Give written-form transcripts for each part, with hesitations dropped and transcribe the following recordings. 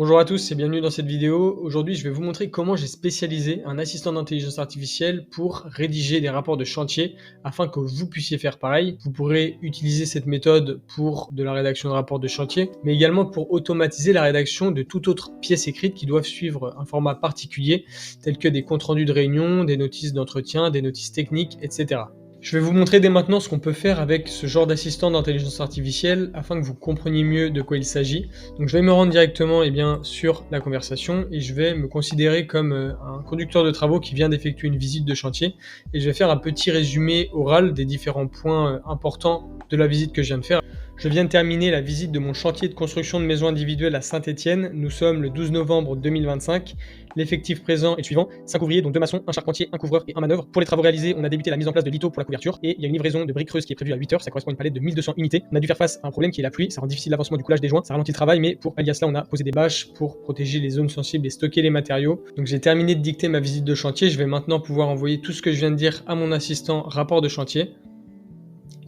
Bonjour à tous et bienvenue dans cette vidéo. Aujourd'hui, je vais vous montrer comment j'ai spécialisé un assistant d'intelligence artificielle pour rédiger des rapports de chantier afin que vous puissiez faire pareil. Vous pourrez utiliser cette méthode pour de la rédaction de rapports de chantier, mais également pour automatiser la rédaction de toute autre pièce écrite qui doivent suivre un format particulier, tel que des comptes rendus de réunion, des notices d'entretien, des notices techniques, etc. Je vais vous montrer dès maintenant ce qu'on peut faire avec ce genre d'assistant d'intelligence artificielle afin que vous compreniez mieux de quoi il s'agit. Donc je vais me rendre directement sur la conversation et je vais me considérer comme un conducteur de travaux qui vient d'effectuer une visite de chantier et je vais faire un petit résumé oral des différents points importants de la visite que je viens de faire. Je viens de terminer la visite de mon chantier de construction de maisons individuelles à Saint-Étienne. Nous sommes le 12 novembre 2025. L'effectif présent est le suivant: 5 ouvriers, donc 2 maçons, un charpentier, un couvreur et un manœuvre. Pour les travaux réalisés, on a débuté la mise en place de lithos pour la couverture et il y a une livraison de briques creuses qui est prévue à 8 heures. Ça correspond à une palette de 1200 unités. On a dû faire face à un problème qui est la pluie. Ça rend difficile l'avancement du coulage des joints, ça ralentit le travail, mais pour pallier à cela, on a posé des bâches pour protéger les zones sensibles et stocker les matériaux. Donc j'ai terminé de dicter ma visite de chantier. Je vais maintenant pouvoir envoyer tout ce que je viens de dire à mon assistant rapport de chantier.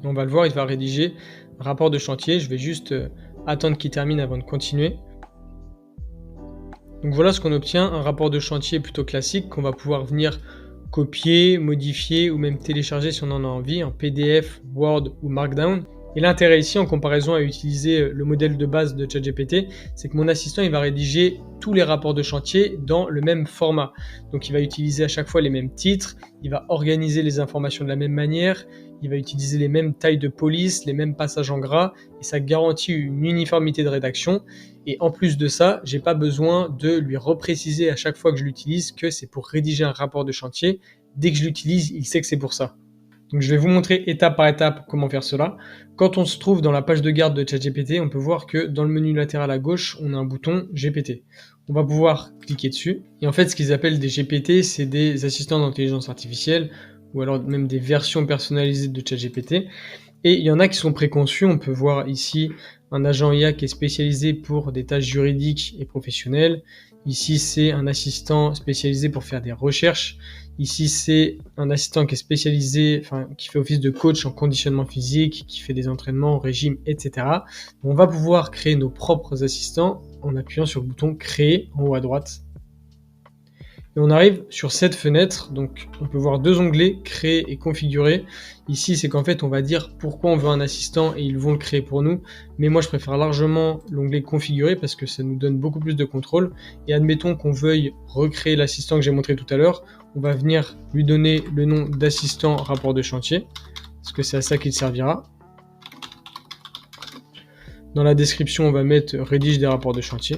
Et on va le voir, il va rédiger un rapport de chantier. Je vais juste attendre qu'il termine avant de continuer. Donc voilà ce qu'on obtient, un rapport de chantier plutôt classique qu'on va pouvoir venir copier, modifier ou même télécharger si on en a envie en PDF, Word ou Markdown. Et l'intérêt ici, en comparaison à utiliser le modèle de base de ChatGPT, c'est que mon assistant il va rédiger tous les rapports de chantier dans le même format. Donc il va utiliser à chaque fois les mêmes titres, il va organiser les informations de la même manière, il va utiliser les mêmes tailles de police, les mêmes passages en gras, et ça garantit une uniformité de rédaction. Et en plus de ça, j'ai pas besoin de lui repréciser à chaque fois que je l'utilise que c'est pour rédiger un rapport de chantier. Dès que je l'utilise, il sait que c'est pour ça. Donc je vais vous montrer étape par étape comment faire cela. Quand on se trouve dans la page de garde de ChatGPT, on peut voir que dans le menu latéral à gauche, on a un bouton GPT. On va pouvoir cliquer dessus. Et en fait, ce qu'ils appellent des GPT, c'est des assistants d'intelligence artificielle ou alors même des versions personnalisées de ChatGPT. Et il y en a qui sont préconçus. On peut voir ici un agent IA qui est spécialisé pour des tâches juridiques et professionnelles. Ici, c'est un assistant spécialisé pour faire des recherches. Ici, c'est un assistant qui est spécialisé, qui fait office de coach en conditionnement physique, qui fait des entraînements, régime, etc. On va pouvoir créer nos propres assistants en appuyant sur le bouton Créer en haut à droite. Et on arrive sur cette fenêtre, donc on peut voir deux onglets, créer et configurer. Ici, c'est qu'en fait, on va dire pourquoi on veut un assistant et ils vont le créer pour nous. Mais moi, je préfère largement l'onglet configurer parce que ça nous donne beaucoup plus de contrôle. Et admettons qu'on veuille recréer l'assistant que j'ai montré tout à l'heure. On va venir lui donner le nom d'assistant rapport de chantier, parce que c'est à ça qu'il servira. Dans la description, on va mettre rédige des rapports de chantier.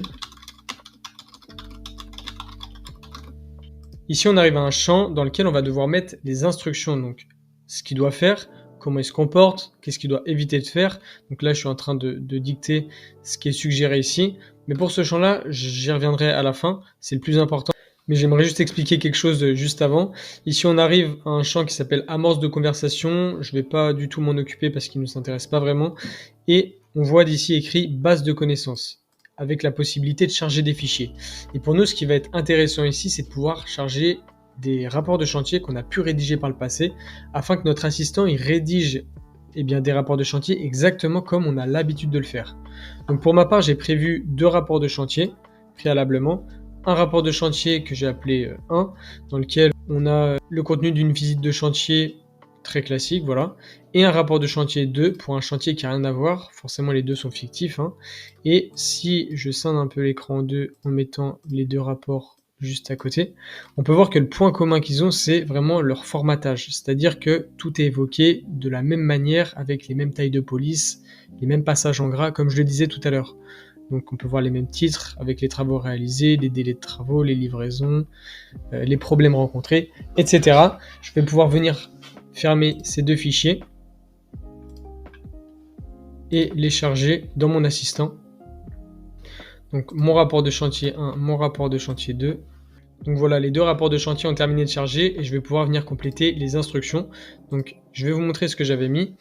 Ici, on arrive à un champ dans lequel on va devoir mettre les instructions, donc ce qu'il doit faire, comment il se comporte, qu'est-ce qu'il doit éviter de faire. Donc là, je suis en train de dicter ce qui est suggéré ici. Mais pour ce champ-là, j'y reviendrai à la fin, c'est le plus important. Mais j'aimerais juste expliquer quelque chose juste avant. Ici, on arrive à un champ qui s'appelle amorce de conversation. Je ne vais pas du tout m'en occuper parce qu'il ne nous intéresse pas vraiment. Et on voit d'ici écrit base de connaissances, avec la possibilité de charger des fichiers. Et pour nous, ce qui va être intéressant ici, c'est de pouvoir charger des rapports de chantier qu'on a pu rédiger par le passé, afin que notre assistant il rédige des rapports de chantier exactement comme on a l'habitude de le faire. Donc pour ma part, j'ai prévu 2 rapports de chantier préalablement. Un rapport de chantier que j'ai appelé 1, dans lequel on a le contenu d'une visite de chantier très classique, voilà, et un rapport de chantier 2 pour un chantier qui n'a rien à voir, forcément les deux sont fictifs, et si je scinde un peu l'écran en deux en mettant les 2 rapports juste à côté, on peut voir que le point commun qu'ils ont, c'est vraiment leur formatage, c'est-à-dire que tout est évoqué de la même manière, avec les mêmes tailles de police, les mêmes passages en gras, comme je le disais tout à l'heure. Donc on peut voir les mêmes titres avec les travaux réalisés, les délais de travaux, les livraisons, les problèmes rencontrés, etc. Je vais pouvoir venir fermer ces 2 fichiers et les charger dans mon assistant. Donc mon rapport de chantier 1, mon rapport de chantier 2. Donc voilà, les 2 rapports de chantier ont terminé de charger et je vais pouvoir venir compléter les instructions. Donc je vais vous montrer ce que j'avais mis.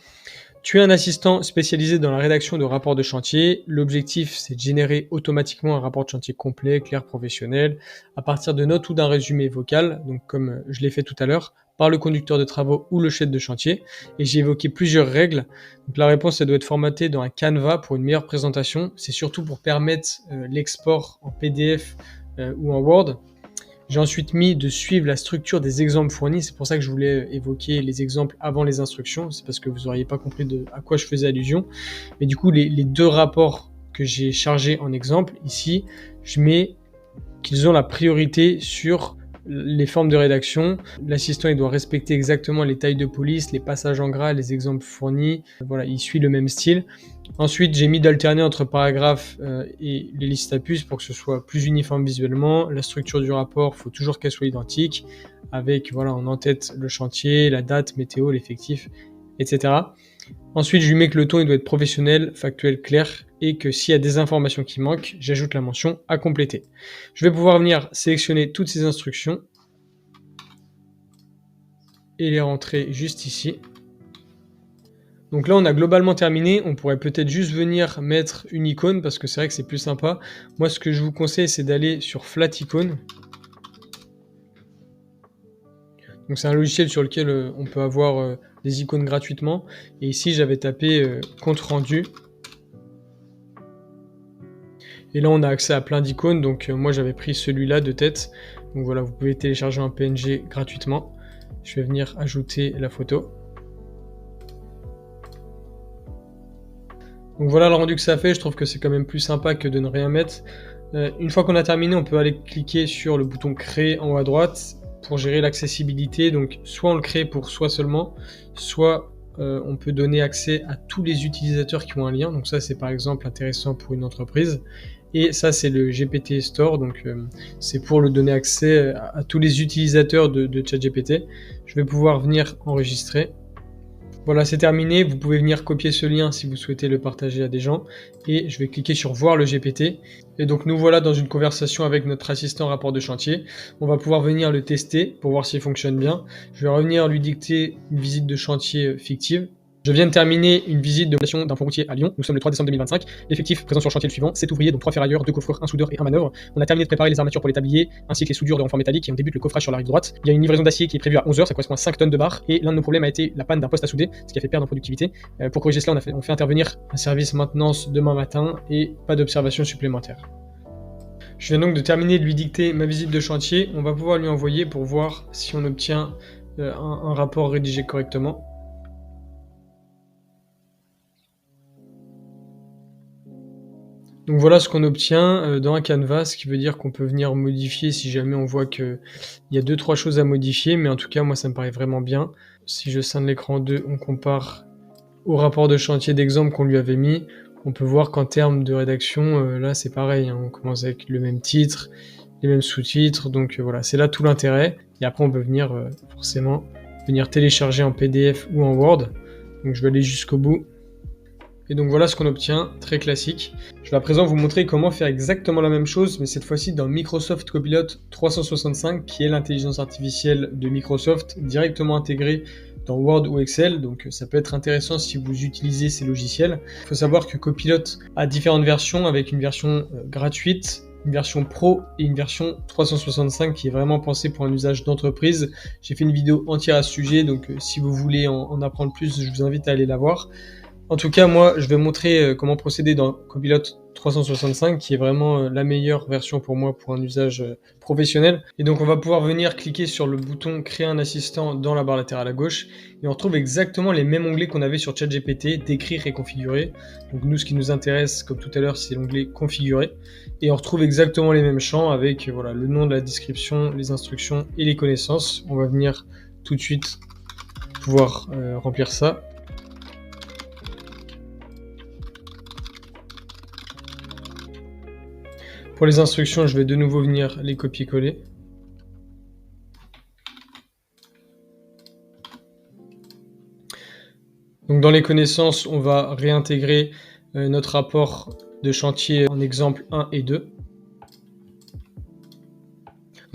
Tu es un assistant spécialisé dans la rédaction de rapports de chantier. L'objectif, c'est de générer automatiquement un rapport de chantier complet, clair, professionnel, à partir de notes ou d'un résumé vocal, donc comme je l'ai fait tout à l'heure, par le conducteur de travaux ou le chef de chantier. Et j'ai évoqué plusieurs règles. Donc la réponse, elle doit être formatée dans un Canva pour une meilleure présentation. C'est surtout pour permettre l'export en PDF ou en Word. J'ai ensuite mis de suivre la structure des exemples fournis. C'est pour ça que je voulais évoquer les exemples avant les instructions. C'est parce que vous n'auriez pas compris à quoi je faisais allusion. Mais du coup, les deux rapports que j'ai chargés en exemple, ici, je mets qu'ils ont la priorité sur les formes de rédaction. L'assistant, il doit respecter exactement les tailles de police, les passages en gras, les exemples fournis. Voilà, il suit le même style. Ensuite, j'ai mis d'alterner entre paragraphes et les listes à puces pour que ce soit plus uniforme visuellement. La structure du rapport, il faut toujours qu'elle soit identique, avec voilà, en en-tête le chantier, la date, météo, l'effectif, etc. Ensuite, je lui mets que le ton il doit être professionnel, factuel, clair, et que s'il y a des informations qui manquent, j'ajoute la mention à compléter. Je vais pouvoir venir sélectionner toutes ces instructions et les rentrer juste ici. Donc là, on a globalement terminé. On pourrait peut-être juste venir mettre une icône parce que c'est vrai que c'est plus sympa. Moi, ce que je vous conseille, c'est d'aller sur Flat Icon. Donc c'est un logiciel sur lequel on peut avoir des icônes gratuitement. Et ici, j'avais tapé compte rendu. Et là, on a accès à plein d'icônes. Donc moi, j'avais pris celui-là de tête. Donc voilà, vous pouvez télécharger un PNG gratuitement. Je vais venir ajouter la photo. Donc voilà le rendu que ça fait, je trouve que c'est quand même plus sympa que de ne rien mettre. Une fois qu'on a terminé, on peut aller cliquer sur le bouton créer en haut à droite pour gérer l'accessibilité. Donc soit on le crée pour soi seulement, soit on peut donner accès à tous les utilisateurs qui ont un lien. Donc ça c'est par exemple intéressant pour une entreprise. Et ça c'est le GPT Store, donc c'est pour le donner accès à tous les utilisateurs de ChatGPT. Je vais pouvoir venir enregistrer. Voilà, c'est terminé. Vous pouvez venir copier ce lien si vous souhaitez le partager à des gens. Et je vais cliquer sur voir le GPT. Et donc nous voilà dans une conversation avec notre assistant rapport de chantier. On va pouvoir venir le tester pour voir s'il fonctionne bien. Je vais revenir lui dicter une visite de chantier fictive. Je viens de terminer une visite de station d'un pont routier à Lyon. Nous sommes le 3 décembre 2025. L'effectif présent sur le chantier est le suivant: 7 ouvriers, dont 3 ferrailleurs, 2 coffreurs, 1 soudeur et 1 manœuvre. On a terminé de préparer les armatures pour les tabliers, ainsi que les soudures de renfort métallique et on débute le coffrage sur la rive droite. Il y a une livraison d'acier qui est prévue à 11h, ça correspond à 5 tonnes de barres. Et l'un de nos problèmes a été la panne d'un poste à souder, ce qui a fait perdre en productivité. Pour corriger cela, on fait intervenir un service maintenance demain matin et pas d'observation supplémentaire. Je viens donc de terminer de lui dicter ma visite de chantier. On va pouvoir lui envoyer pour voir si on obtient un rapport rédigé correctement. Donc voilà ce qu'on obtient dans un canvas, ce qui veut dire qu'on peut venir modifier si jamais on voit qu'il y a 2-3 choses à modifier, mais en tout cas moi ça me paraît vraiment bien. Si je scinde l'écran 2, on compare au rapport de chantier d'exemple qu'on lui avait mis, on peut voir qu'en termes de rédaction, là c'est pareil, hein, on commence avec le même titre, les mêmes sous-titres, donc voilà, c'est là tout l'intérêt. Et après on peut venir forcément venir télécharger en PDF ou en Word, donc je vais aller jusqu'au bout. Et donc voilà ce qu'on obtient, très classique. Je vais à présent vous montrer comment faire exactement la même chose, mais cette fois-ci dans Microsoft Copilot 365, qui est l'intelligence artificielle de Microsoft, directement intégrée dans Word ou Excel, donc ça peut être intéressant si vous utilisez ces logiciels. Il faut savoir que Copilot a différentes versions, avec une version gratuite, une version pro et une version 365 qui est vraiment pensée pour un usage d'entreprise. J'ai fait une vidéo entière à ce sujet, donc si vous voulez en apprendre plus, je vous invite à aller la voir. En tout cas, moi, je vais montrer comment procéder dans Copilot 365, qui est vraiment la meilleure version pour moi pour un usage professionnel. Et donc, on va pouvoir venir cliquer sur le bouton Créer un assistant dans la barre latérale à gauche. Et on retrouve exactement les mêmes onglets qu'on avait sur ChatGPT, Décrire et Configurer. Donc, nous, ce qui nous intéresse, comme tout à l'heure, c'est l'onglet Configurer. Et on retrouve exactement les mêmes champs avec voilà, le nom de la description, les instructions et les connaissances. On va venir tout de suite pouvoir remplir ça. Pour les instructions, je vais de nouveau venir les copier-coller. Donc dans les connaissances, on va réintégrer notre rapport de chantier en exemple 1 et 2.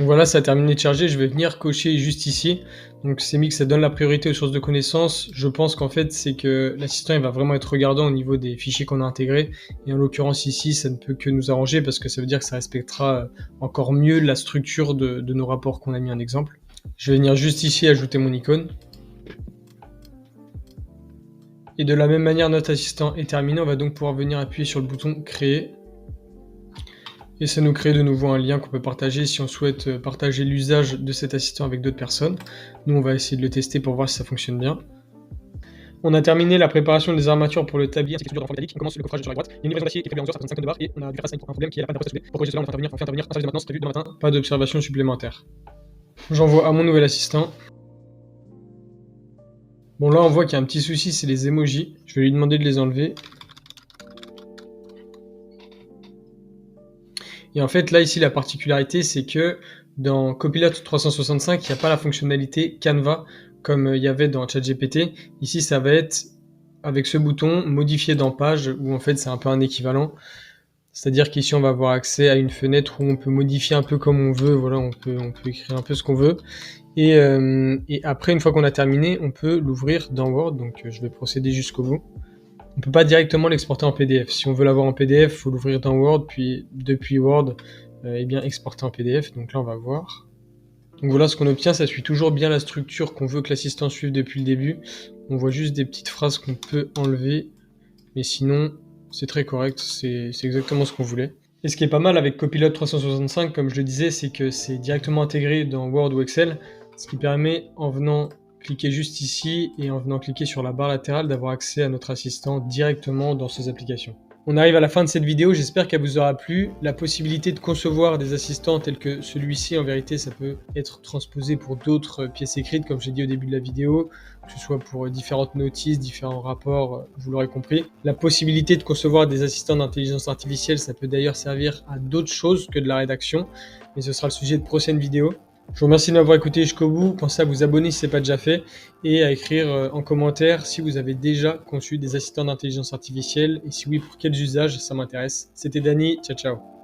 Donc voilà, ça a terminé de charger, je vais venir cocher juste ici. Donc c'est mis que ça donne la priorité aux sources de connaissances. Je pense qu'en fait, c'est que l'assistant il va vraiment être regardant au niveau des fichiers qu'on a intégrés. Et en l'occurrence ici, ça ne peut que nous arranger parce que ça veut dire que ça respectera encore mieux la structure de nos rapports qu'on a mis en exemple. Je vais venir juste ici ajouter mon icône. Et de la même manière, notre assistant est terminé. On va donc pouvoir venir appuyer sur le bouton créer. Et ça nous crée de nouveau un lien qu'on peut partager si on souhaite partager l'usage de cet assistant avec d'autres personnes. Nous, on va essayer de le tester pour voir si ça fonctionne bien. On a terminé la préparation des armatures pour le tablier ainsi que l'enfant métallique. On commence le coffrage sur la droite. Il y a une livraison d'acier qui est prévue à 11h, ça représente 50 de barres. Et on a dû faire un problème qui est la panne de poste. Pour corriger cela, on fait intervenir un service de maintenance prévu demain matin. Pas d'observation supplémentaire. J'envoie à mon nouvel assistant. Bon, là, on voit qu'il y a un petit souci, c'est les emojis. Je vais lui demander de les enlever. Et en fait, là, ici, la particularité, c'est que dans Copilot 365, il n'y a pas la fonctionnalité Canva comme il y avait dans ChatGPT. Ici, ça va être, avec ce bouton, modifier dans page, où en fait, c'est un peu un équivalent. C'est-à-dire qu'ici, on va avoir accès à une fenêtre où on peut modifier un peu comme on veut. Voilà, on peut écrire un peu ce qu'on veut. Et après, une fois qu'on a terminé, on peut l'ouvrir dans Word. Donc, je vais procéder jusqu'au bout. On peut pas directement l'exporter en PDF. Si on veut l'avoir en PDF, il faut l'ouvrir dans Word, puis depuis Word, eh bien exporter en PDF. Donc là, on va voir. Donc voilà, ce qu'on obtient, ça suit toujours bien la structure qu'on veut que l'assistant suive depuis le début. On voit juste des petites phrases qu'on peut enlever, mais sinon, c'est très correct, c'est exactement ce qu'on voulait. Et ce qui est pas mal avec Copilot 365, comme je le disais, c'est que c'est directement intégré dans Word ou Excel, ce qui permet, en venant cliquer juste ici et en venant cliquer sur la barre latérale, d'avoir accès à notre assistant directement dans ces applications. On arrive à la fin de cette vidéo, j'espère qu'elle vous aura plu. La possibilité de concevoir des assistants tels que celui-ci, en vérité, ça peut être transposé pour d'autres pièces écrites, comme j'ai dit au début de la vidéo, que ce soit pour différentes notices, différents rapports, vous l'aurez compris. La possibilité de concevoir des assistants d'intelligence artificielle, ça peut d'ailleurs servir à d'autres choses que de la rédaction, mais ce sera le sujet de prochaines vidéos. Je vous remercie de m'avoir écouté jusqu'au bout. Pensez à vous abonner si ce n'est pas déjà fait et à écrire en commentaire si vous avez déjà conçu des assistants d'intelligence artificielle et si oui, pour quels usages, ça m'intéresse. C'était Dany, ciao ciao.